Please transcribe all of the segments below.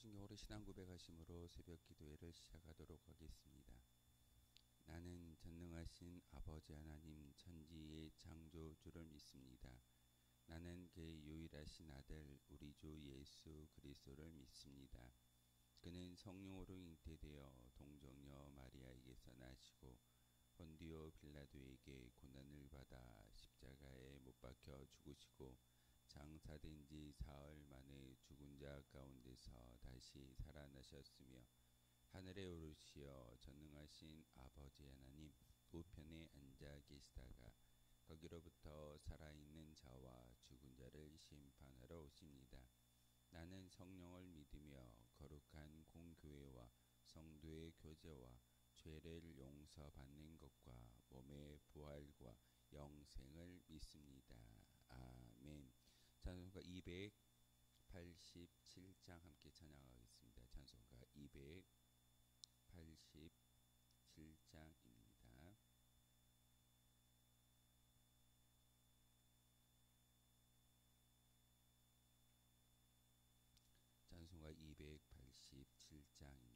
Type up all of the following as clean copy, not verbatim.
성신경으로 신앙 고백하심으로 새벽 기도회를 시작하도록 하겠습니다. 나는 전능하신 아버지 하나님 천지의 창조주를 믿습니다. 나는 그의 유일하신 아들 우리 주 예수 그리스도를 믿습니다. 그는 성령으로 잉태되어 동정녀 마리아에게서 나시고 본디오 빌라도에게 고난을 받아 십자가에 못 박혀 죽으시고 장사된 지 사흘 만에 죽은 자 가운데서 다시 살아나셨으며 하늘에 오르시어 전능하신 아버지 하나님 우편에 앉아 계시다가 거기로부터 살아있는 자와 죽은 자를 심판하러 오십니다. 나는 성령을 믿으며 거룩한 공교회와 성도의 교제와 죄를 용서받는 것과 몸의 부활과 영생을 믿습니다. 아멘. 찬송가 287장 함께 찬양하겠습니다. 찬송가 287장입니다. 찬송가 287장입니다.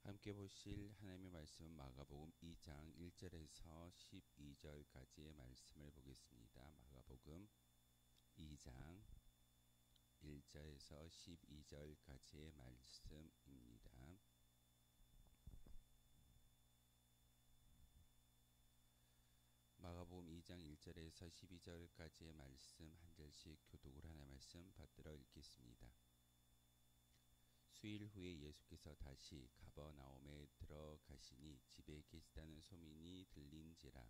함께 보실 하나님의 말씀은 마가복음 2장 1절에서 12절까지의 말씀을 보겠습니다. 마가복음 2장 1절에서 12절까지의 말씀입니다. 마가복음 2장 1절에서 12절까지의 말씀 한 절씩 교독을 하나의 말씀 받들어 읽겠습니다. 수일 후에 예수께서 다시 가버나움에 들어가시니 집에 계시다는 소문이 들린지라.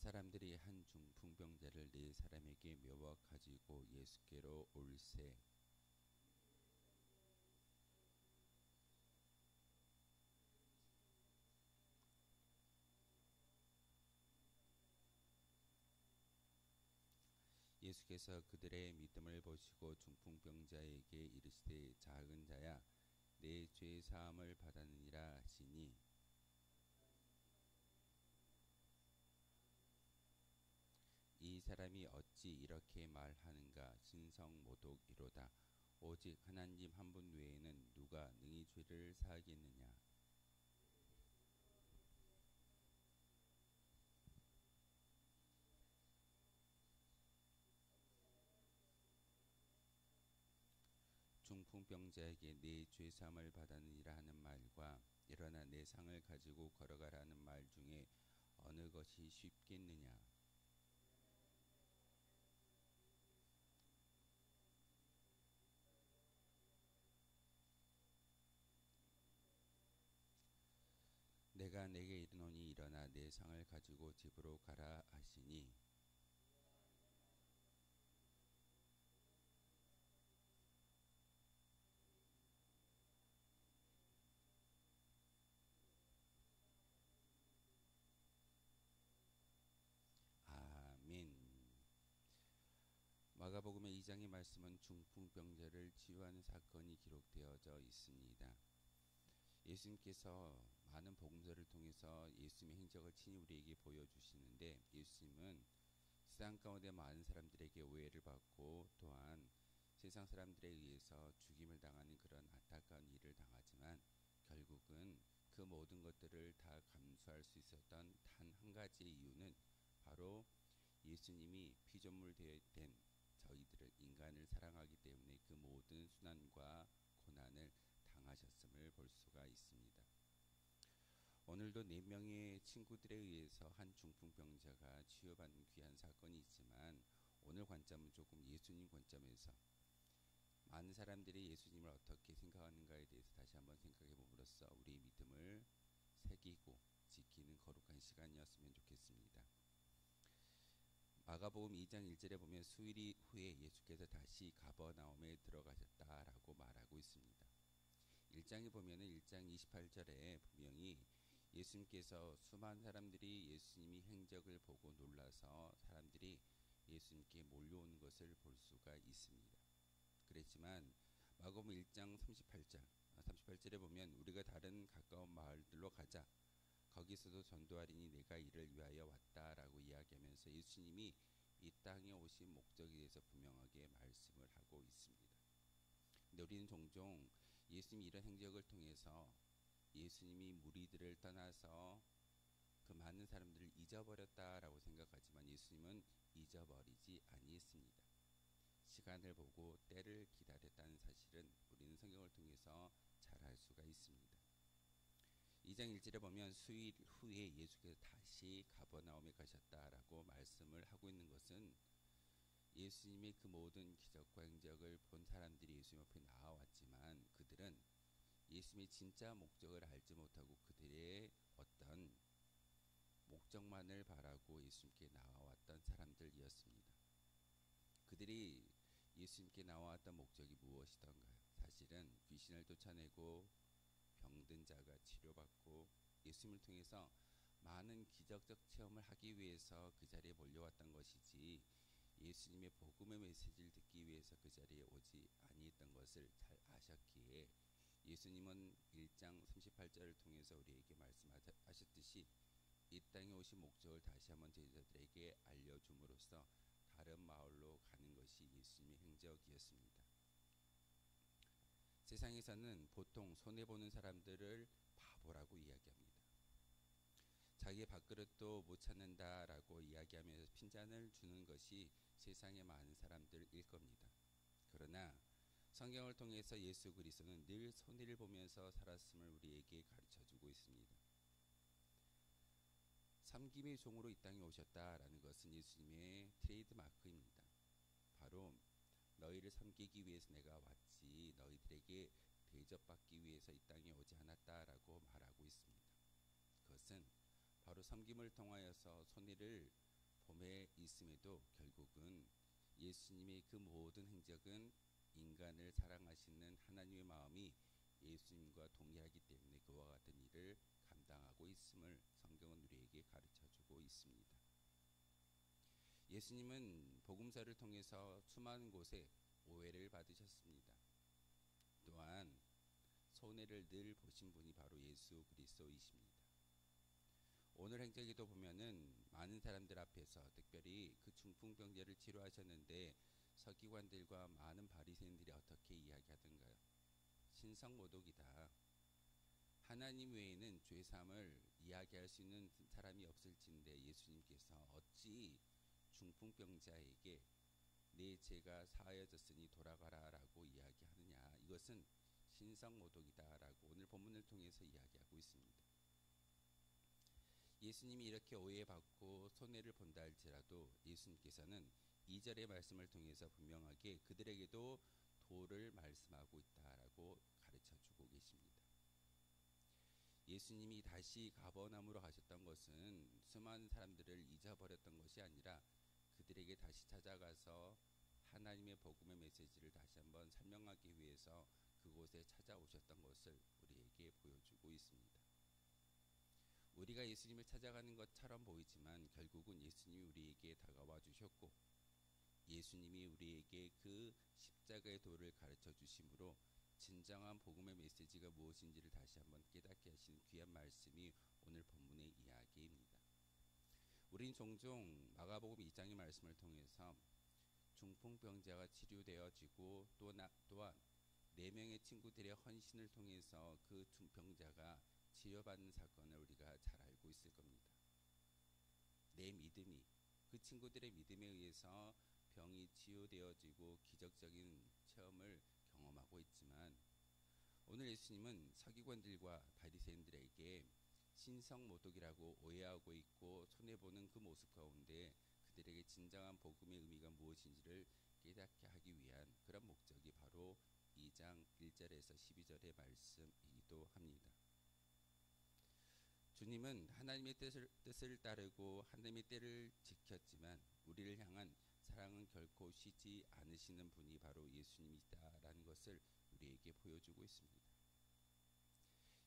사람들이 한 중풍병자를 네 사람에게 메워 가지고 예수께로 올세. 예수께서 그들의 믿음을 보시고 중풍병자에게 이르시되 작은 자야 내 죄 사함을 받았느니라 하시니 이 사람이 어찌 이렇게 말하는가 신성모독이로다. 오직 하나님 한 분 외에는 누가 능히 죄를 사하겠느냐. 중풍병자에게 내 죄사함을 받았느니라 하는 말과 일어나 내 상을 가지고 걸어가라는 말 중에 어느 것이 쉽겠느냐. 내가 내게 이르노니 일어나 내 상을 가지고 집으로 가라 하시니 아멘. 마가복음의 2장의 말씀은 중풍병자를 치유하는 사건이 기록되어져 있습니다. 예수님께서 많은 복음서를 통해서 예수님의 행적을 친히 우리에게 보여주시는데 예수님은 세상 가운데 많은 사람들에게 오해를 받고 또한 세상 사람들에 의해서 죽임을 당하는 그런 안타까운 일을 당하지만 결국은 그 모든 것들을 다 감수할 수 있었던 단 한 가지의 이유는 바로 예수님이 피조물 된 저희들을 인간을 사랑하기 때문에 그 모든 순환과 고난을 당하셨음을 볼 수가 있습니다. 오늘도 4명의 친구들에 의해서 한 중풍병자가 치유받는 귀한 사건이 있지만 오늘 관점은 조금 예수님 관점에서 많은 사람들이 예수님을 어떻게 생각하는가에 대해서 다시 한번 생각해 봄으로써 우리의 믿음을 새기고 지키는 거룩한 시간이었으면 좋겠습니다. 마가복음 2장 1절에 보면 수일 후에 예수께서 다시 가버나움에 들어가셨다라고 말하고 있습니다. 1장에 보면은 1장 28절에 분명히 예수님께서 수많은 사람들이 예수님이 행적을 보고 놀라서 사람들이 예수님께 몰려오는 것을 볼 수가 있습니다. 그랬지만 마가복음 1장 38절에 보면 우리가 다른 가까운 마을들로 가자. 거기서도 전도하리니 내가 이를 위하여 왔다라고 이야기하면서 예수님이 이 땅에 오신 목적에 대해서 분명하게 말씀을 하고 있습니다. 근데 우리는 종종 예수님이 이런 행적을 통해서 예수님이 무리들을 떠나서 그 많은 사람들을 잊어버렸다라고 생각하지만 예수님은 잊어버리지 아니했습니다. 시간을 보고 때를 기다렸다는 사실은 우리는 성경을 통해서 잘 알 수가 있습니다. 2장 1절에 보면 수일 후에 예수께서 다시 가버나움에 가셨다라고 말씀을 하고 있는 것은 예수님의 그 모든 기적과 행적을 본 사람들이 예수님 앞에 나와왔지만 그들은 예수님의 진짜 목적을 알지 못하고 그들의 어떤 목적만을 바라고 예수님께 나와왔던 사람들이었습니다. 그들이 예수님께 나와왔던 목적이 무엇이던가요? 사실은 귀신을 쫓아내고 병든 자가 치료받고 예수님을 통해서 많은 기적적 체험을 하기 위해서 그 자리에 몰려왔던 것이지 예수님의 복음의 메시지를 듣기 위해서 그 자리에 오지 아니했던 것을 잘 아셨기에 예수님은 1장 38절을 통해서 우리에게 말씀하셨듯이 이 땅에 오신 목적을 다시 한번 제자들에게 알려줌으로써 다른 마을로 가는 것이 예수님의 행적이었습니다. 세상에서는 보통 손해보는 사람들을 바보라고 이야기합니다. 자기의 밥그릇도 못 찾는다라고 이야기하면서 핀잔을 주는 것이 세상의 많은 사람들일 겁니다. 그러나 성경을 통해서 예수 그리스도는 늘 손해를 보면서 살았음을 우리에게 가르쳐주고 있습니다. 섬김의 종으로 이 땅에 오셨다라는 것은 예수님의 트레이드 마크입니다. 바로 너희를 섬기기 위해서 내가 왔지 너희들에게 대접받기 위해서 이 땅에 오지 않았다라고 말하고 있습니다. 그것은 바로 섬김을 통하여서 손해를 봄에 있음에도 결국은 예수님의 그 모든 행적은 인간을 사랑하시는 하나님의 마음이 예수님과 동일하기 때문에 그와 같은 일을 감당하고 있음을 성경은 우리에게 가르쳐주고 있습니다. 예수님은 복음서를 통해서 수많은 곳에 오해를 받으셨습니다. 또한 손해를 늘 보신 분이 바로 예수 그리스도이십니다. 오늘 행적에도 보면은 많은 사람들 앞에서 특별히 그 중풍병자를 치료하셨는데 서기관들과 많은 바리새인들이 어떻게 이야기하던가요? 신성모독이다. 하나님 외에는 죄사함을 이야기할 수 있는 사람이 없을진데 예수님께서 어찌 중풍병자에게 내 죄가 사하여졌으니 돌아가라라고 이야기하느냐. 이것은 신성모독이다라고 오늘 본문을 통해서 이야기하고 있습니다. 예수님이 이렇게 오해받고 손해를 본다 할지라도 예수님께서는 2절의 말씀을 통해서 분명하게 그들에게도 도를 말씀하고 있다라고 가르쳐주고 계십니다. 예수님이 다시 가버나움으로 가셨던 것은 수많은 사람들을 잊어버렸던 것이 아니라 그들에게 다시 찾아가서 하나님의 복음의 메시지를 다시 한번 설명하기 위해서 그곳에 찾아오셨던 것을 우리에게 보여주고 있습니다. 우리가 예수님을 찾아가는 것처럼 보이지만 결국은 예수님이 우리에게 다가와 주셨고 예수님이 우리에게 그 십자가의 도를 가르쳐 주심으로 진정한 복음의 메시지가 무엇인지를 다시 한번 깨닫게 하시는 귀한 말씀이 오늘 본문의 이야기입니다. 우린 종종 마가복음 2장의 말씀을 통해서 중풍병자가 치료되어지고 또한 4명의 친구들의 헌신을 통해서 그 중풍병자가 치료받는 사건을 우리가 잘 알고 있을 겁니다. 내 믿음이 그 친구들의 믿음에 의해서 병이 치유되어지고 기적적인 체험을 경험하고 있지만 오늘 예수님은 서기관들과 바리새인들에게 신성모독이라고 오해하고 있고 손해보는 그 모습 가운데 그들에게 진정한 복음의 의미가 무엇인지를 깨닫게 하기 위한 그런 목적이 바로 2장 1절에서 12절의 말씀이기도 합니다. 주님은 하나님의 뜻을 따르고 하나님의 때를 지켰지만 우리를 향한 사랑은 결코 쉬지 않으시는 분이 바로 예수님이다라는 것을 우리에게 보여주고 있습니다.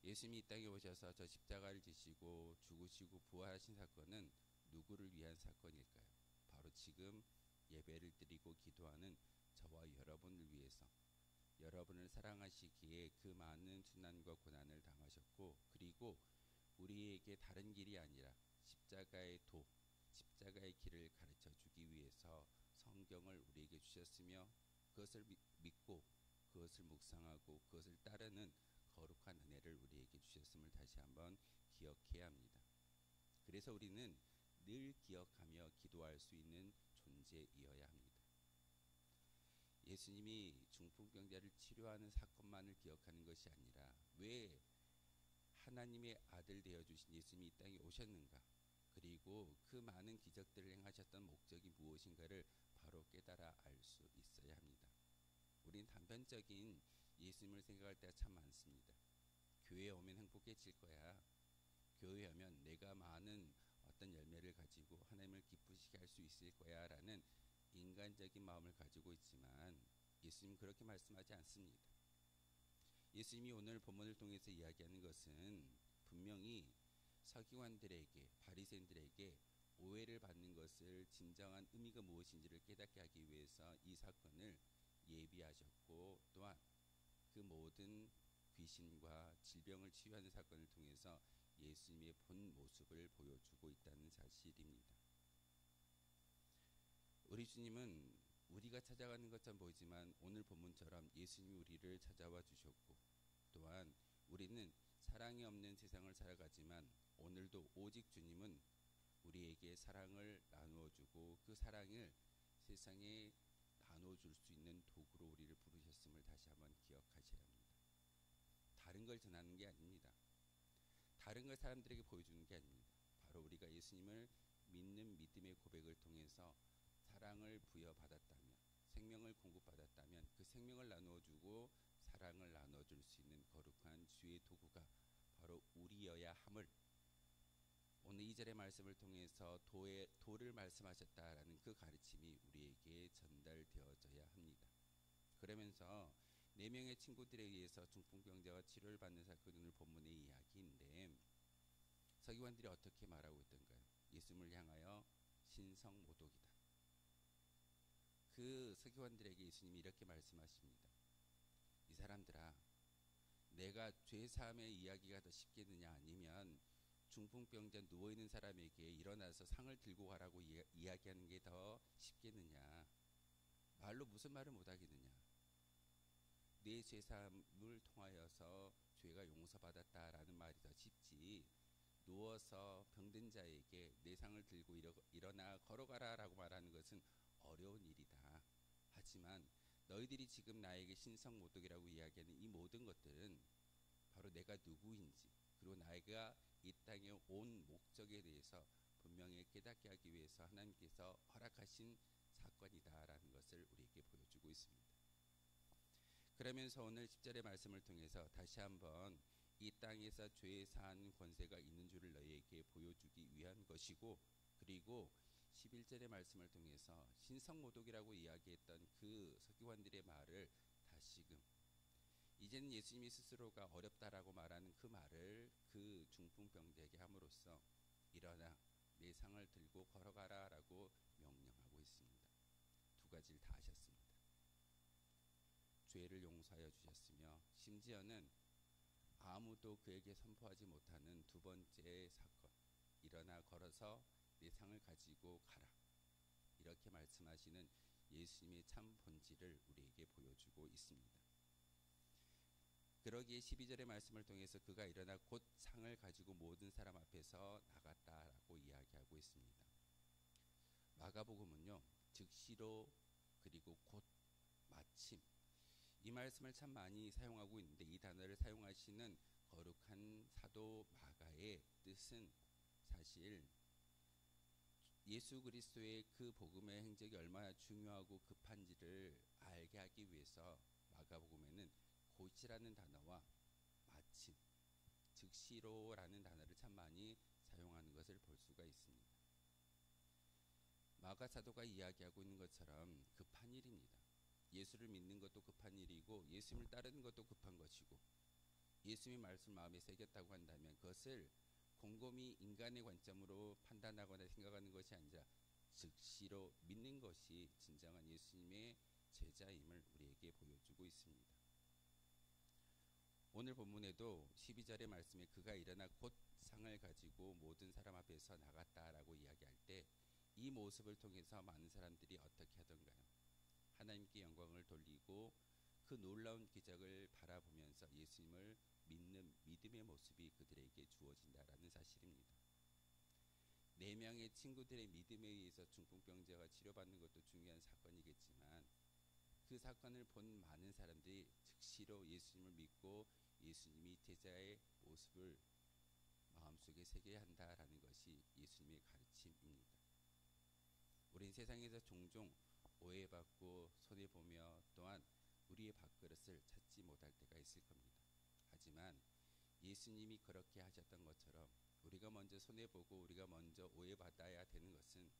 예수님이 이 땅에 오셔서 저 십자가를 지시고 죽으시고 부활하신 사건은 누구를 위한 사건일까요? 바로 지금 예배를 드리고 기도하는 저와 여러분을 위해서 여러분을 사랑하시기에 그 많은 순환과 고난을 당하셨고 그리고 우리에게 다른 길이 아니라 십자가의 도, 십자가의 길을 가르쳐 주기 위해서 성경을 우리에게 주셨으며 그것을 믿고 그것을 묵상하고 그것을 따르는 거룩한 은혜를 우리에게 주셨음을 다시 한번 기억해야 합니다. 그래서 우리는 늘 기억하며 기도할 수 있는 존재이어야 합니다. 예수님이 중풍병자를 치료하는 사건만을 기억하는 것이 아니라 왜 하나님의 아들 되어주신 예수님이 이 땅에 오셨는가 그리고 그 많은 기적들을 행하셨던 목적이 무엇인가를 바로 깨달아 알 수 있어야 합니다. 우린 단편적인 예수님을 생각할 때가 참 많습니다. 교회에 오면 행복해질 거야. 교회에 오면 내가 많은 어떤 열매를 가지고 하나님을 기쁘시게 할 수 있을 거야 라는 인간적인 마음을 가지고 있지만 예수님은 그렇게 말씀하지 않습니다. 예수님이 오늘 본문을 통해서 이야기하는 것은 분명히 서기관들에게 바리새인들에게 오해를 받는 것을 진정한 의미가 무엇인지를 깨닫게 하기 위해서 이 사건을 예비하셨고 또한 그 모든 귀신과 질병을 치유하는 사건을 통해서 예수님의 본 모습을 보여주고 있다는 사실입니다. 우리 주님은 우리가 찾아가는 것처럼 보이지만 오늘 본문처럼 예수님이 우리를 찾아와 주셨고 또한 우리는 사랑이 없는 세상을 살아가지만 오늘도 오직 주님은 우리에게 사랑을 나누어 주고 그 사랑을 세상에 나누어 줄 수 있는 도구로 우리를 부르셨음을 다시 한번 기억하셔야 합니다. 다른 걸 전하는 게 아닙니다. 다른 걸 사람들에게 보여주는 게 아닙니다. 바로 우리가 예수님을 믿는 믿음의 고백을 통해서 사랑을 부여받았다면 생명을 공급받았다면 그 생명을 나누어주고 사랑을 나눠줄 수 있는 거룩한 주의 도구가 바로 우리여야 함을 오늘 2절의 말씀을 통해서 도를 말씀하셨다라는 그 가르침이 우리에게 전달되어져야 합니다. 그러면서 4명의 친구들에 의해서 중풍병자가 치료를 받는 사건이 오늘 본문의 이야기인데 서기관들이 어떻게 말하고 있던가요? 예수님을 향하여 신성모독이다. 그 서기관들에게 예수님이 이렇게 말씀하십니다. 이 사람들아, 내가 죄사함의 이야기가 더 쉽겠느냐 아니면 중풍병자 누워있는 사람에게 일어나서 상을 들고 가라고 이야기하는 게 더 쉽겠느냐. 말로 무슨 말을 못하겠느냐. 내 죄사함을 통하여서 죄가 용서받았다라는 말이 더 쉽지 누워서 병든 자에게 내 상을 들고 일어나 걸어가라 라고 말하는 것은 어려운 일이다. 하지만 너희들이 지금 나에게 신성모독이라고 이야기하는 이 모든 것들은 바로 내가 누구인지 그리고 나가 이 땅에 온 목적에 대해서 분명히 깨닫게 하기 위해서 하나님께서 허락하신 사건이다라는 것을 우리에게 보여주고 있습니다. 그러면서 오늘 10절의 말씀을 통해서 다시 한번 이 땅에서 죄 사하는 권세가 있는 줄을 너희에게 보여주기 위한 것이고, 그리고 11절의 말씀을 통해서 신성모독이라고 이야기했던 그 서기관들의 말을 다시금 이제는 예수님이 스스로가 어렵다라고 말하는 그 말을 그 중풍병자에게 함으로써 일어나 내 상을 들고 걸어가라라고 명령하고 있습니다. 두 가지를 다 하셨습니다. 죄를 용서하여 주셨으며 심지어는 아무도 그에게 선포하지 못하는 두 번째 사건, 일어나 걸어서 내 상을 가지고 가라, 이렇게 말씀하시는 예수님의 참 본질을 우리에게 보여주고 있습니다. 그러기에 12절의 말씀을 통해서 그가 일어나 곧 상을 가지고 모든 사람 앞에서 나갔다라고 이야기하고 있습니다. 마가복음은요, 즉시로 그리고 곧 마침, 이 말씀을 참 많이 사용하고 있는데, 이 단어를 사용하시는 거룩한 사도 마가의 뜻은 사실 예수 그리스도의 그 복음의 행적이 얼마나 중요하고 급한지를 알게 하기 위해서 마가복음에는 곧이라는 단어와 마침, 즉시로라는 단어를 참 많이 사용하는 것을 볼 수가 있습니다. 마가 사도가 이야기하고 있는 것처럼 급한 일입니다. 예수를 믿는 것도 급한 일이고 예수님을 따르는 것도 급한 것이고, 예수님의 말씀을 마음에 새겼다고 한다면 그것을 곰곰이 인간의 관점으로 판단하거나 생각하는 것이 아니라 즉시로 믿는 것이 진정한 예수님의 제자임을 우리에게 보여주고 있습니다. 오늘 본문에도 12절의 말씀에 그가 일어나 곧 상을 가지고 모든 사람 앞에서 나갔다라고 이야기할 때 이 모습을 통해서 많은 사람들이 어떻게 하던가요? 하나님께 영광을 돌리고 그 놀라운 기적을 바라보면서 예수님을 믿는 믿음의 모습이 그들에게 주어진다라는 사실입니다. 4명의 친구들의 믿음에 의해서 중풍병자가 치료받는 것도 중요한 사건이겠지만, 그 사건을 본 많은 사람들이 즉시로 예수님을 믿고 예수님이 제자의 모습을 마음속에 새겨야 한다라는 것이 예수님의 가르침입니다. 우린 세상에서 종종 오해받고 손해보며 또한 우리의 밥그릇을 찾지 못할 때가 있을 겁니다. 하지만 예수님이 그렇게 하셨던 것처럼 우리가 먼저 손해보고 우리가 먼저 오해받아야 되는 것은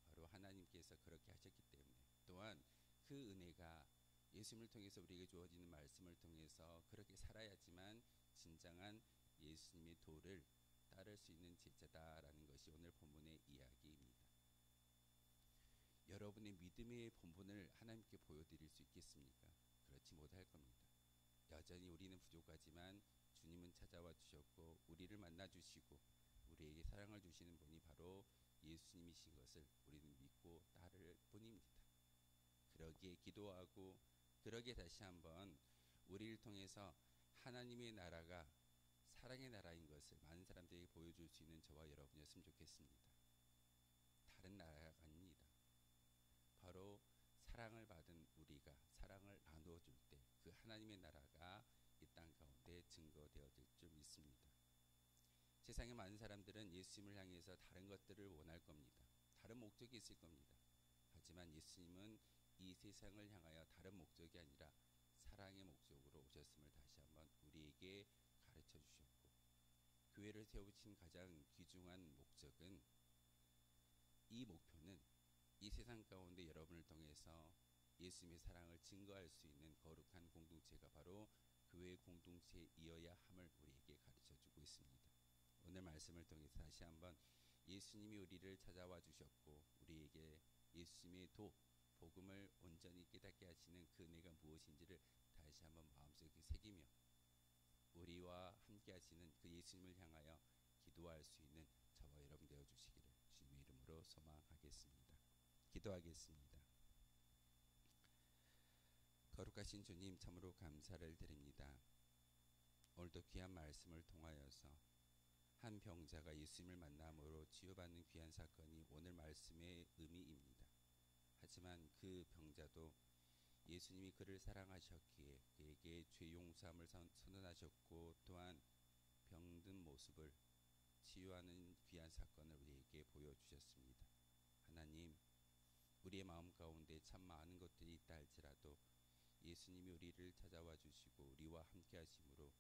바로 하나님께서 그렇게 하셨기 때문에, 또한 그 은혜가 예수님을 통해서 우리에게 주어지는 말씀을 통해서 그렇게 살아야지만 진정한 예수님의 도를 따를 수 있는 제자다라는 것이 오늘 본문의 이야기입니다. 여러분의 믿음의 본분을 하나님께 보여드릴 수 있겠습니까? 그렇지 못할 겁니다. 여전히 우리는 부족하지만 주님은 찾아와 주셨고 우리를 만나 주시고 우리에게 사랑을 주시는 분이 바로 예수님이신 것을 우리는 믿고 따를 뿐입니다. 그러기에 기도하고, 그러기에 다시 한번 우리를 통해서 하나님의 나라가 사랑의 나라인 것을 많은 사람들에게 보여줄 수 있는 저와 여러분이었으면 좋겠습니다. 다른 나라가 아닙니다. 바로 사랑을 받은 우리가 사랑을 나누어 줄 때 그 하나님의 나라가 이 땅 가운데 증거되어질 줄 믿습니다. 세상의 많은 사람들은 예수님을 향해서 다른 것들을 원할 겁니다. 다른 목적이 있을 겁니다. 하지만 예수님은 이 세상을 향하여 다른 목적이 아니라 사랑의 목적으로 오셨음을 다시 한번 우리에게 가르쳐 주셨고, 교회를 세우신 가장 귀중한 목적은, 이 목표는 이 세상 가운데 여러분을 통해서 예수님의 사랑을 증거할 수 있는 거룩한 공동체가 바로 교회 공동체이어야 함을 우리에게 가르쳐주고 있습니다. 오늘 말씀을 통해서 다시 한번 예수님이 우리를 찾아와 주셨고 우리에게 예수님의 도, 복음을 온전히 깨닫게 하시는 그 은혜가 무엇인지를 다시 한번 마음속에 새기며 우리와 함께 하시는 그 예수님을 향하여 기도할 수 있는 저와 여러분 되어주시기를 주님의 이름으로 소망하겠습니다. 기도하겠습니다. 거룩하신 주님, 참으로 감사를 드립니다. 오늘도 귀한 말씀을 통하여서 한 병자가 예수님을 만남으로 치유받는 귀한 사건이 오늘 말씀의 의미입니다. 하지만 그 병자도 예수님이 그를 사랑하셨기에 그에게 죄 용서함을 선언하셨고 또한 병든 모습을 치유하는 귀한 사건을 우리에게 보여주셨습니다. 하나님, 우리의 마음 가운데 참 많은 것들이 있다 할지라도 예수님이 우리를 찾아와 주시고 우리와 함께 하심으로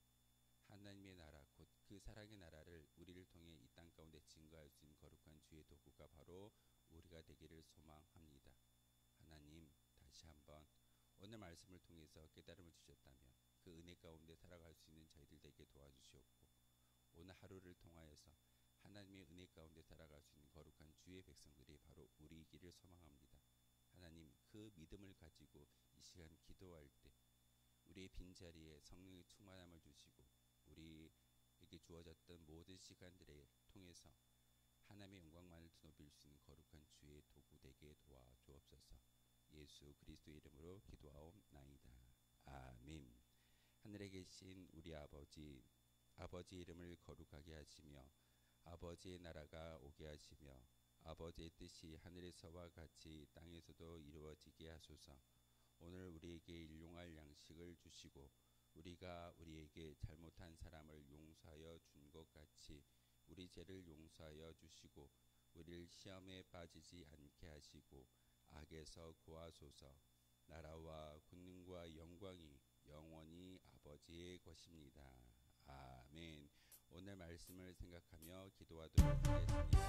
하나님의 나라 곧 그 사랑의 나라를 우리를 통해 이 땅 가운데 증거할 수 있는 거룩한 주의 도구가 바로 우리가 되기를 소망합니다. 하나님, 다시 한번 오늘 말씀을 통해서 깨달음을 주셨다면 그 은혜 가운데 살아갈 수 있는 저희들 되게 도와주시옵고, 오늘 하루를 통하여서 하나님의 은혜 가운데 살아갈 수 있는 거룩한 주의 백성들이 바로 우리이기를 소망합니다. 하나님, 그 믿음을 가지고 이 시간 기도할 때 우리의 빈자리에 성령의 충만함을 주시고 우리에게 주어졌던 모든 시간들에 통해서 하나님의 영광만을 드높일 수 있는 거룩한 주의 도구 되게 도와주옵소서. 예수 그리스도 이름으로 기도하옵나이다. 아멘. 하늘에 계신 우리 아버지, 아버지 이름을 거룩하게 하시며 아버지의 나라가 오게 하시며 아버지의 뜻이 하늘에서와 같이 땅에서도 이루어지게 하소서. 오늘 우리에게 일용할 양식을 주시고 우리가 우리에게 잘못한 사람을 용서하여 준 것 같이 우리 죄를 용서하여 주시고 우리를 시험에 빠지지 않게 하시고 악에서 구하소서. 나라와 권능과 영광이 영원히 아버지의 것입니다. 아멘. 오늘 말씀을 생각하며 기도하도록 하겠습니다.